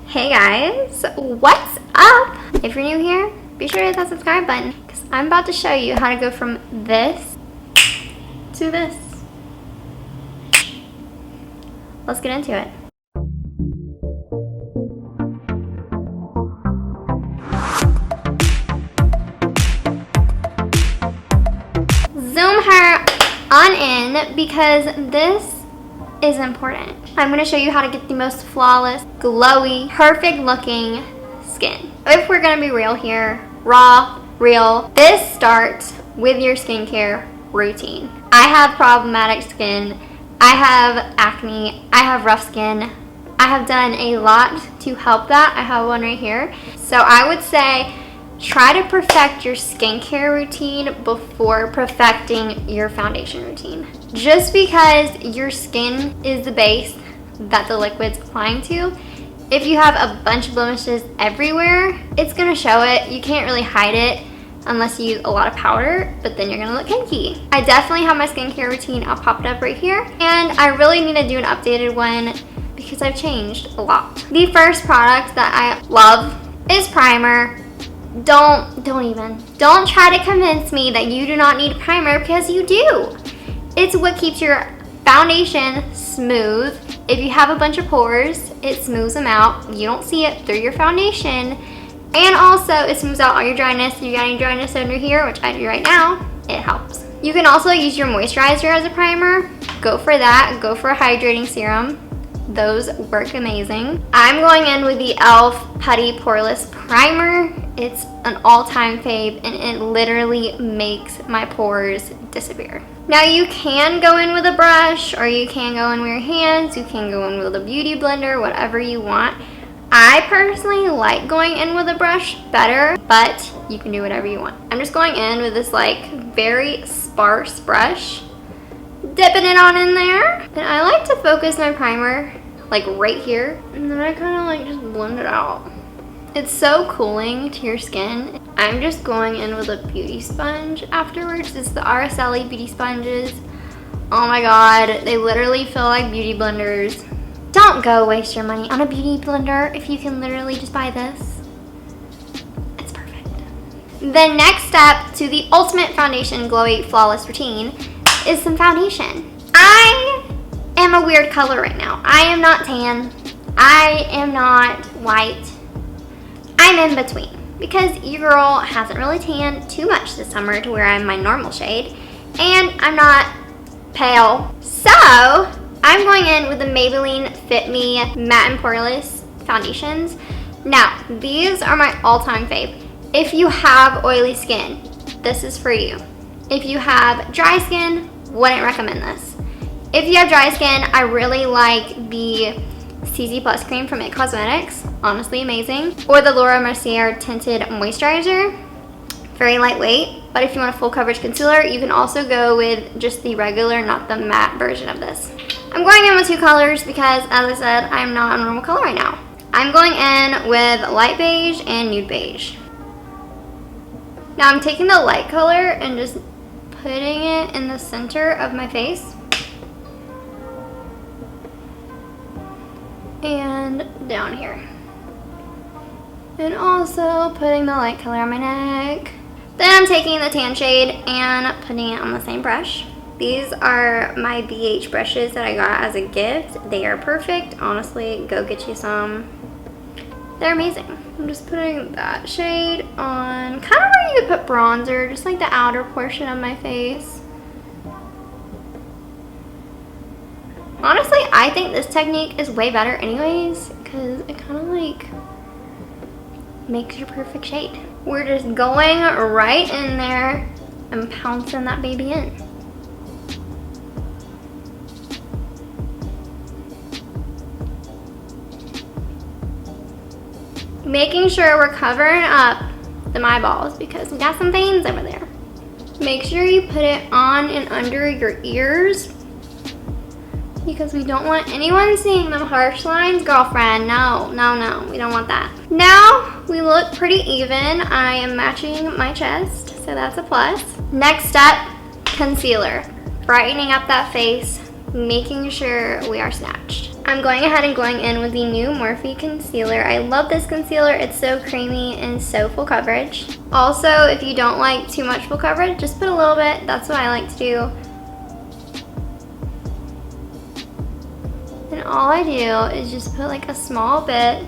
Hey guys, what's up? If you're new here, be sure to hit that subscribe button because I'm about to show you how to go from this to this. Let's get into it. Zoom her on in because this is important. I'm going to show you how to get the most flawless, glowy, perfect looking skin. If we're going to be real here, raw, real, this starts with your skincare routine. I have problematic skin. I have acne. I have rough skin. I have done a lot to help that. I have one right here. So I would say try to perfect your skincare routine before perfecting your foundation routine. Just because your skin is the base that the liquid's applying to, if you have a bunch of blemishes everywhere, it's gonna show it. You can't really hide it unless you use a lot of powder, but then you're gonna look kinky. I definitely have my skincare routine all popped up right here, and I really need to do an updated one because I've changed a lot. The first product that I love is primer. Don't try to convince me that you do not need primer because you do. It's what keeps your foundation smooth. If you have a bunch of pores, it smooths them out. You don't see it through your foundation. And also it smooths out all your dryness. If you got any dryness under here, which I do right now, it helps. You can also use your moisturizer as a primer. Go for that. Go for a hydrating serum. Those work amazing. I'm going in with the e.l.f. Putty Poreless Primer. It's an all-time fave and it literally makes my pores disappear. Now you can go in with a brush or you can go in with your hands. You can go in with a beauty blender, whatever you want. I personally like going in with a brush better, but you can do whatever you want. I'm just going in with this like very sparse brush, dipping it on in there. And I like to focus my primer like right here, and then I kind of like just blend it out. It's so cooling to your skin. I'm just going in with a beauty sponge afterwards. It's the RSLE beauty sponges. Oh my god, they literally feel like beauty blenders. Don't go waste your money on a beauty blender if you can literally just buy this. It's perfect. The next step to the ultimate foundation glowy flawless routine is some foundation. I am a weird color right now. I am not tan. I am not white. I'm in between because your girl hasn't really tanned too much this summer to where I'm my normal shade, and I'm not pale. So I'm going in with the Maybelline Fit Me Matte and Poreless foundations. Now these are my all-time fave. If you have oily skin, this is for you. If you have dry skin, wouldn't recommend this. If you have dry skin, I really like the CC Plus cream from It Cosmetics, honestly amazing. Or the Laura Mercier Tinted Moisturizer, very lightweight. But if you want a full coverage concealer, you can also go with just the regular, not the matte version of this. I'm going in with two colors because, as I said, I'm not a normal color right now. I'm going in with light beige and nude beige. Now I'm taking the light color and just putting it in the center of my face. And down here. And also putting the light color on my neck. Then I'm taking the tan shade and putting it on the same brush. These are my BH brushes that I got as a gift. They are perfect. Honestly, go get you some. They're amazing. I'm just putting that shade on kind of where you could put bronzer, just like the outer portion of my face. Honestly, I think this technique is way better anyways because it kind of like makes your perfect shade. We're just going right in there and pouncing that baby in. Making sure we're covering up the eyeballs because we got some veins over there. Make sure you put it on and under your ears because we don't want anyone seeing them harsh lines, girlfriend. No, we don't want that. Now we look pretty even. I am matching my chest, so that's a plus. Next step, concealer. Brightening up that face, making sure we are snatched. I'm going ahead and going in with the new Morphe concealer. I love this concealer. It's so creamy and so full coverage. Also, if you don't like too much full coverage, just put a little bit. That's what I like to do. And all I do is just put like a small bit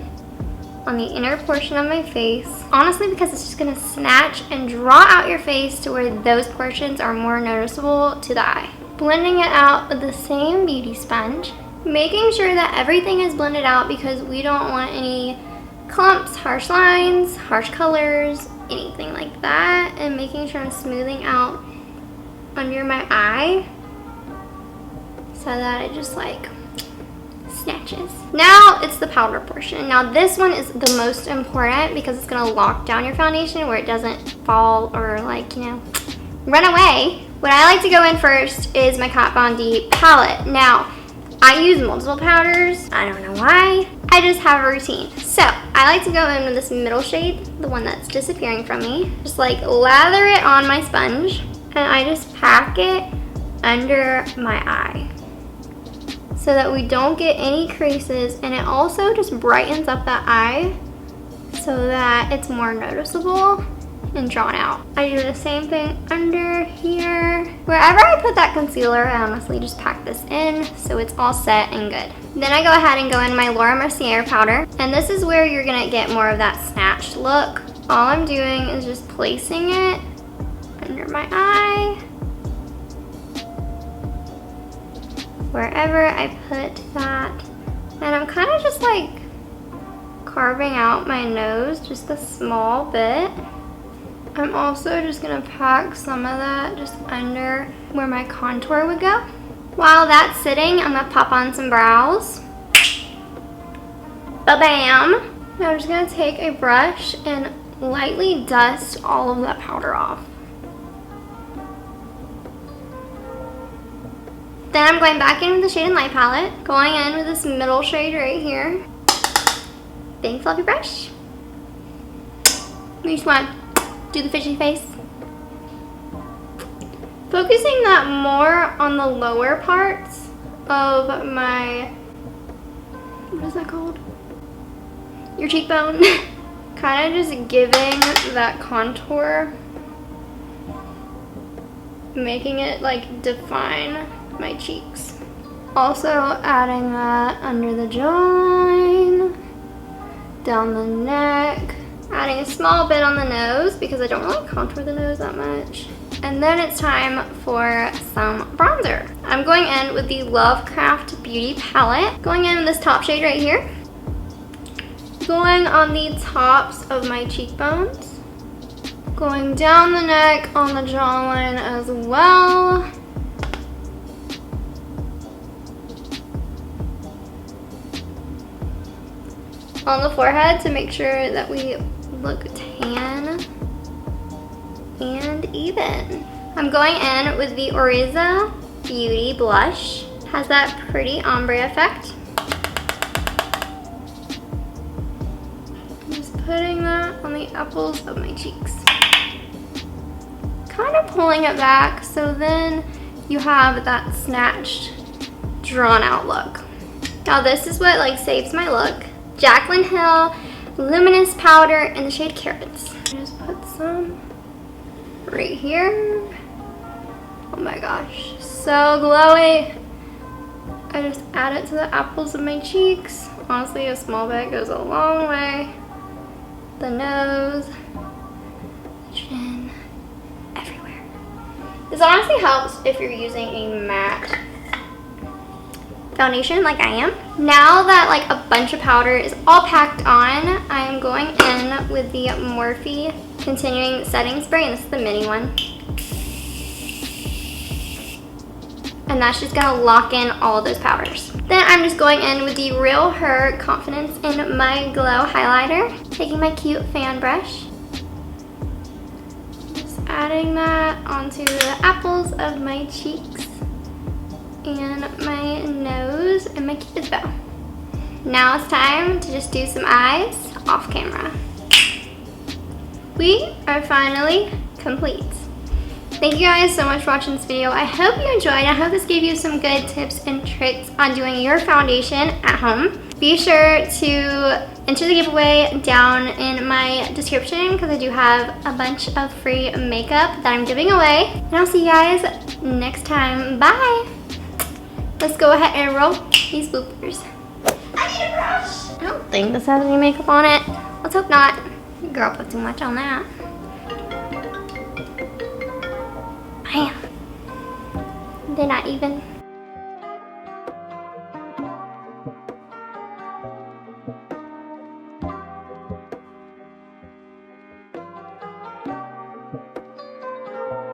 on the inner portion of my face. Honestly, because it's just gonna snatch and draw out your face to where those portions are more noticeable to the eye. Blending it out with the same beauty sponge, making sure that everything is blended out because we don't want any clumps, harsh lines, harsh colors, anything like that, and making sure I'm smoothing out under my eye so that it just like snatches. Now it's the powder portion. Now this one is the most important because it's gonna lock down your foundation where it doesn't fall or like, you know, run away. What I like to go in first is my Kat Von D palette. Now, I use multiple powders. I don't know why. I just have a routine. So, I like to go in with this middle shade, the one that's disappearing from me. Just like lather it on my sponge and I just pack it under my eye so that we don't get any creases, and it also just brightens up that eye so that it's more noticeable and drawn out. I do the same thing under here. Wherever I put that concealer, I honestly just pack this in so it's all set and good. Then I go ahead and go in my Laura Mercier powder, and this is where you're gonna get more of that snatched look. All I'm doing is just placing it under my eye, wherever I put that. And I'm kind of just like carving out my nose just a small bit. I'm also just gonna pack some of that just under where my contour would go. While that's sitting, I'm gonna pop on some brows. Ba-bam! Now I'm just gonna take a brush and lightly dust all of that powder off. Then I'm going back in with the Shade and Light palette, going in with this middle shade right here. Big fluffy brush. We just want to do the fishy face. Focusing that more on the lower parts of my, what is that called? Your cheekbone. Kind of just giving that contour, making it like define my cheeks. Also adding that under the jawline, down the neck, adding a small bit on the nose because I don't really contour the nose that much. And then it's time for some bronzer. I'm going in with the Lovecraft Beauty palette. Going in with this top shade right here. Going on the tops of my cheekbones. Going down the neck, on the jawline as well. On the forehead to make sure that we look tan and even. I'm going in with the Oriza Beauty blush. Has that pretty ombre effect. I'm just putting that on the apples of my cheeks. Kind of pulling it back so then you have that snatched, drawn out look. Now this is what like saves my look. Jaclyn Hill Luminous Powder in the shade Carrots. Just put some right here. Oh my gosh, so glowy. I just add it to the apples of my cheeks. Honestly, a small bit goes a long way. The nose, the chin, everywhere. This honestly helps if you're using a matte foundation like I am. Now that like a bunch of powder is all packed on, I am going in with the Morphe Continuing Setting Spray, and this is the mini one. And that's just gonna lock in all of those powders. Then I'm just going in with the Real Her Confidence in My Glow highlighter. Taking my cute fan brush. Just adding that onto the apples of my cheeks and my nose and my cupid's bow. Now it's time to just do some eyes off camera. We are finally complete. Thank you guys so much for watching this video. I hope you enjoyed. I hope this gave you some good tips and tricks on doing your foundation at home. Be sure to enter the giveaway down in my description because I do have a bunch of free makeup that I'm giving away. And I'll see you guys next time. Bye. Let's go ahead and roll these bloopers. I need a brush. I don't think this has any makeup on it. Let's hope not. Your girl put too much on that. Bam. They're not even.